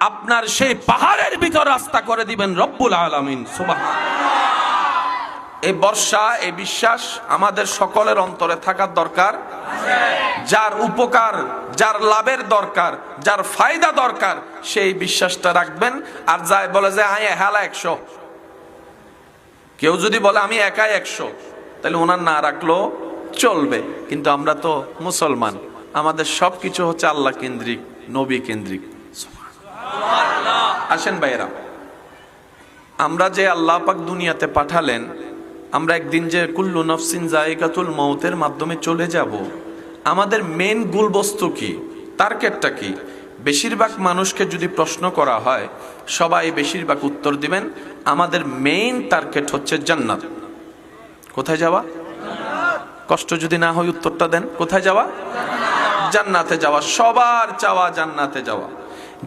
আপনার সেই পাহাড়ের ভিতর রাস্তা করে দিবেন রব্বুল আলামিন সুবহানাল্লাহ। এই বর্ষা, এই বিশ্বাস আমাদের সকলের অন্তরে থাকার দরকার। যার উপকার, যার লাভের দরকার, যার ফায়দা দরকার, সেই বিশ্বাসটা রাখবেন। আর যাই বলে যে আমি হেলা 100, কেউ যদি বলে আমি একাই 100, তাহলে ওনার না রাখলেও চলবে। কিন্তু আমরা তো মুসলমান, আমাদের সবকিছু হচ্ছে আল্লাহ কেন্দ্রিক, নবী কেন্দ্রিক। আসেন ভাইয়েরা, আমরা যে আল্লাহ পাক দুনিয়াতে পাঠালেন, আমরা একদিন যে কুল্লু নফসিন যায়িকাতুল মউতের মাধ্যমে চলে যাব, আমাদের মেন গোল বস্তু কি, টার্গেটটা কি? বেশিরভাগ মানুষকে যদি প্রশ্ন করা হয়, সবাই বেশিরভাগ উত্তর দিবেন আমাদের মেইন টার্গেট হচ্ছে জান্নাত। কোথায় যাওয়া? কষ্ট যদি না হয় উত্তরটা দেন, কোথায় যাওয়া? জান্নাতে যাওয়া। সবার চাওয়া জান্নাতে যাওয়া।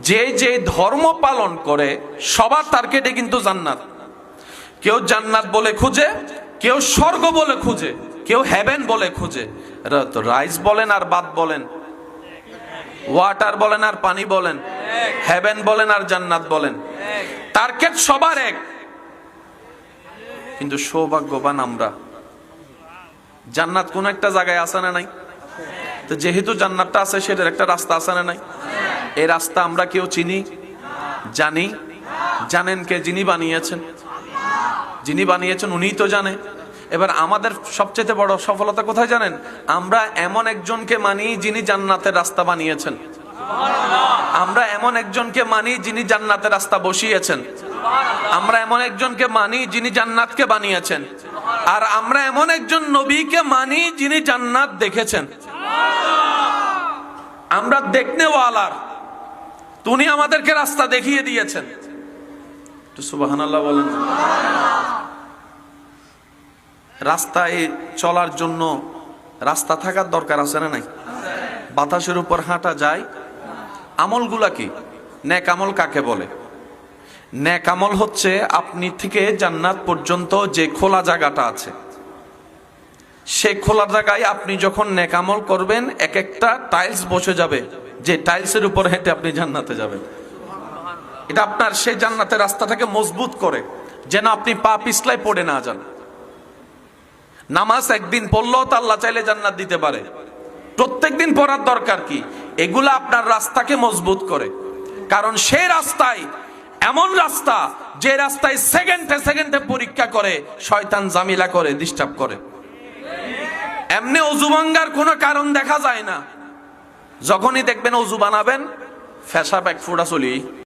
যে যে ধর্ম পালন করে সবার টার্গেটে কিন্তু জান্নাত। কেউ জান্নাত বলে খুঁজে, কেউ স্বর্গ বলে খুঁজে, কেউ হেভেন বলে খুঁজে। তো রাইস বলেন আর ভাত বলেন, ওয়াটার বলেন আর পানি বলেন, হেভেন বলেন আর জান্নাত বলেন, টার্গেট সবার এক। কিন্তু সৌভাগ্যবান আমরা, জান্নাত কোন একটা জায়গায় আছে না নাই? তো যেহেতু জান্নাতটা আছে, সেটার একটা রাস্তা আছে না নাই? এই রাস্তা আমরা কেউ চিনি, জানি? জানেন কে? যিনি বানিয়েছেন, যিনি বানিয়েছেন উনিই তো জানে। এবার আমাদের সবচেয়ে বড় সফলতা কোথায় জানেন? আমরা এমন একজনকে মানি যিনি জান্নাতের রাস্তা বানিয়েছেন। আমরা এমন একজনকে মানি যিনি জান্নাতের রাস্তা বসিয়েছেন। আমরা এমন একজনকে মানি যিনি জান্নাতকে বানিয়েছেন। আর আমরা এমন একজন নবীকে মানি যিনি জান্নাত দেখেছেন। আমরা দেখনেওয়ালার, উনি আমাদেরকে রাস্তা দেখিয়ে দিয়েছেন। তো সুবহানাল্লাহ বলেন। রাস্তায় চলার জন্য রাস্তা থাকার দরকার আছে না নাই? বাতাসের উপর হাঁটা যায়। আমলগুলা কি? নেক আমল কাকে বলে? নেক আমল হচ্ছে আপনি থেকে জান্নাত পর্যন্ত যে খোলা জায়গাটা আছে, সেই খোলা জায়গায় আপনি যখন নেক আমল করবেন, এক একটা টাইলস বসে যাবে, যে টাইলসের উপর হেঁটে আপনি জান্নাতে যাবেন। এটা আপনার সেই জান্নাতের রাস্তাটাকে মজবুত করে, যেন আপনি পা পিছলাই পড়ে না যান। নামাজ একদিন পড়লেও তো আল্লাহ চাইলে জান্নাত দিতে পারে। প্রত্যেকদিন পড়ার দরকার কি? এগুলা আপনার রাস্তাকে মজবুত করে। কারণ সেই রাস্তায় এমন রাস্তা, যে রাস্তায় সেকেন্ডে সেকেন্ডে পরীক্ষা করে, শয়তান জামিলা করে, ডিস্টার্ব করে। এমনি ওযু ভাঙার কোনো কারণ দেখা যায় না। যখনই দেখবেন ওযু বানাবেন, ফেসাব এক ফোঁটা চলি